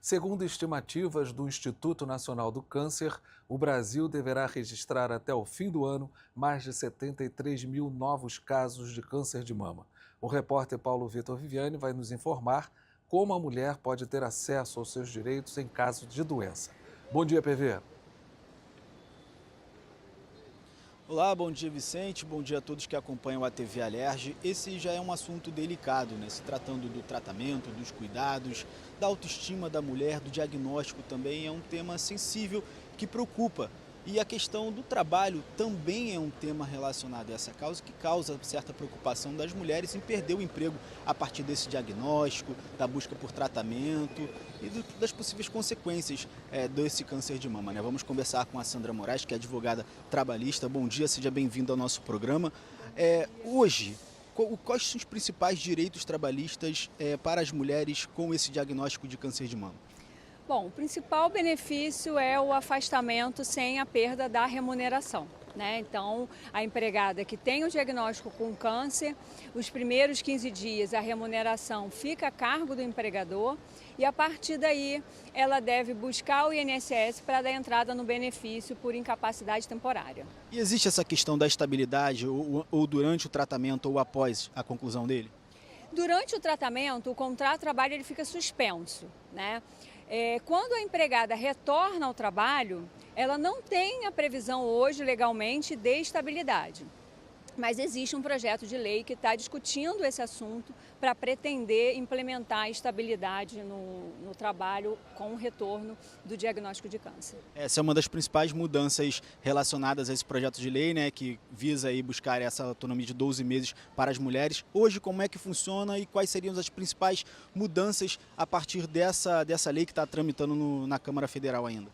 Segundo estimativas do Instituto Nacional do Câncer, o Brasil deverá registrar até o fim do ano mais de 73 mil novos casos de câncer de mama. O repórter Paulo Vitor Viviane vai nos informar como a mulher pode ter acesso aos seus direitos em caso de doença. Bom dia, PV. Olá, bom dia Vicente, bom dia a todos que acompanham a TV Alerj. Esse já é um assunto delicado, né? Se tratando do tratamento, dos cuidados, da autoestima da mulher, do diagnóstico também é um tema sensível que preocupa. E a questão do trabalho também é um tema relacionado a essa causa, que causa certa preocupação das mulheres em perder o emprego a partir desse diagnóstico, da busca por tratamento e das possíveis consequências desse câncer de mama, né? Vamos conversar com a Sandra Moraes, que é advogada trabalhista. Bom dia, seja bem-vindo ao nosso programa. Hoje, quais são os principais direitos trabalhistas para as mulheres com esse diagnóstico de câncer de mama? Bom, o principal benefício é o afastamento sem a perda da remuneração, né? Então, a empregada que tem o diagnóstico com câncer, os primeiros 15 dias a remuneração fica a cargo do empregador e a partir daí ela deve buscar o INSS para dar entrada no benefício por incapacidade temporária. E existe essa questão da estabilidade ou durante o tratamento ou após a conclusão dele? Durante o tratamento, o contrato de trabalho ele fica suspenso, né? Quando a empregada retorna ao trabalho, ela não tem a previsão hoje legalmente de estabilidade. Mas existe um projeto de lei que está discutindo esse assunto para pretender implementar a estabilidade no trabalho com o retorno do diagnóstico de câncer. Essa é uma das principais mudanças relacionadas a esse projeto de lei, né, que visa aí buscar essa autonomia de 12 meses para as mulheres. Hoje, como é que funciona e quais seriam as principais mudanças a partir dessa lei que está tramitando na Câmara Federal ainda?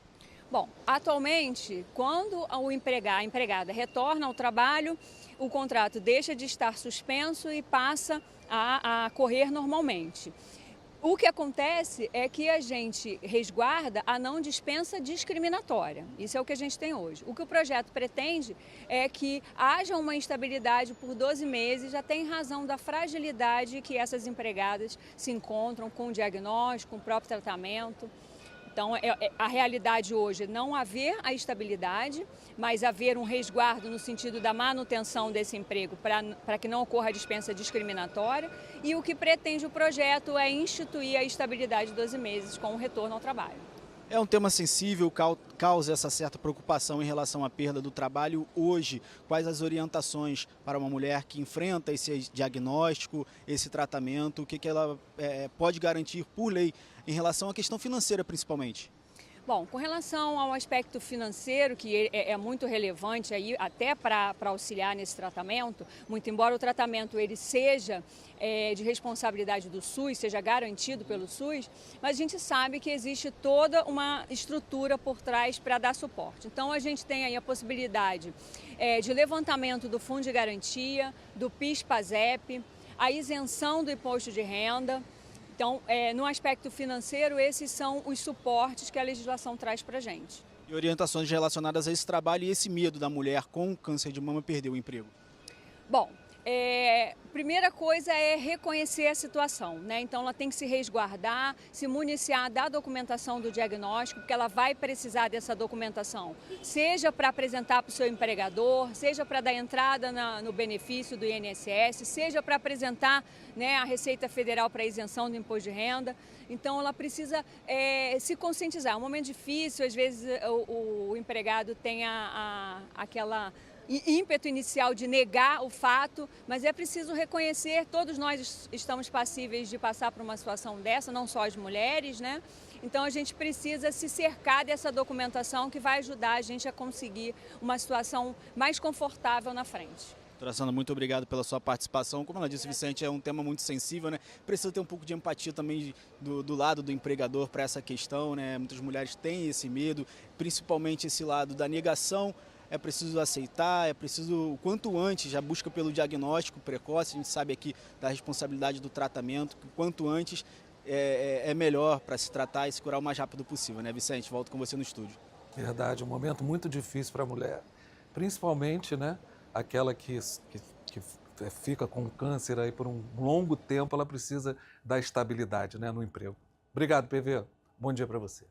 Bom, atualmente, quando a empregada retorna ao trabalho, o contrato deixa de estar suspenso e passa a correr normalmente. O que acontece é que a gente resguarda a não dispensa discriminatória. Isso é o que a gente tem hoje. O que o projeto pretende é que haja uma instabilidade por 12 meses, já tem razão da fragilidade que essas empregadas se encontram com o diagnóstico, com o próprio tratamento. Então, a realidade hoje é não haver a estabilidade, mas haver um resguardo no sentido da manutenção desse emprego para que não ocorra a dispensa discriminatória. E o que pretende o projeto é instituir a estabilidade de 12 meses com o retorno ao trabalho. É um tema sensível, causa essa certa preocupação em relação à perda do trabalho. Hoje, quais as orientações para uma mulher que enfrenta esse diagnóstico, esse tratamento, o que ela pode garantir por lei em relação à questão financeira principalmente? Bom, com relação ao aspecto financeiro, que é muito relevante aí até para auxiliar nesse tratamento, muito embora o tratamento ele seja de responsabilidade do SUS, seja garantido pelo SUS, mas a gente sabe que existe toda uma estrutura por trás para dar suporte. Então a gente tem aí a possibilidade de levantamento do Fundo de Garantia, do PIS/PASEP, a isenção do imposto de renda. Então, no aspecto financeiro, esses são os suportes que a legislação traz para a gente. E orientações relacionadas a esse trabalho e esse medo da mulher com câncer de mama perder o emprego? Bom, primeira coisa é reconhecer a situação, né? Então ela tem que se resguardar, se municiar da documentação do diagnóstico, porque ela vai precisar dessa documentação, seja para apresentar para o seu empregador, seja para dar entrada no benefício do INSS, seja para apresentar, né, a Receita Federal para isenção do imposto de renda. Então ela precisa se conscientizar. É um momento difícil, às vezes o empregado tem aquela ímpeto inicial de negar o fato, mas é preciso reconhecer, todos nós estamos passíveis de passar por uma situação dessa, não só as mulheres, né? Então a gente precisa se cercar dessa documentação que vai ajudar a gente a conseguir uma situação mais confortável na frente. Doutora Sandra, muito obrigado pela sua participação. Como ela disse, Vicente, é um tema muito sensível, né? Precisa ter um pouco de empatia também do lado do empregador para essa questão, né? Muitas mulheres têm esse medo, principalmente esse lado da negação. É preciso aceitar, é preciso, o quanto antes, já busca pelo diagnóstico precoce, a gente sabe aqui da responsabilidade do tratamento, que o quanto antes é melhor para se tratar e se curar o mais rápido possível, né, Vicente? Volto com você no estúdio. Verdade, um momento muito difícil para a mulher, principalmente, né, aquela que fica com câncer aí por um longo tempo, ela precisa da estabilidade, né, no emprego. Obrigado, PV. Bom dia para você.